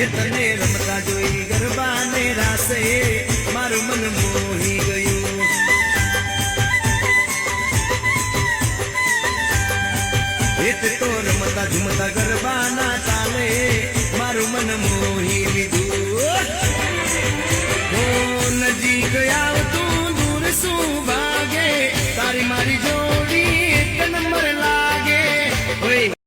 એ તને રમતા જોઈ ગરબાને રાસે મારું મન મોહી ગયું. એ તો રમતા ઝુમતા ગરબાના તાલે મારું મન મોહી લીધું. નજીક આવતું દૂર શું ભાગે તારી મારી જોડી એક નંબર લાગે.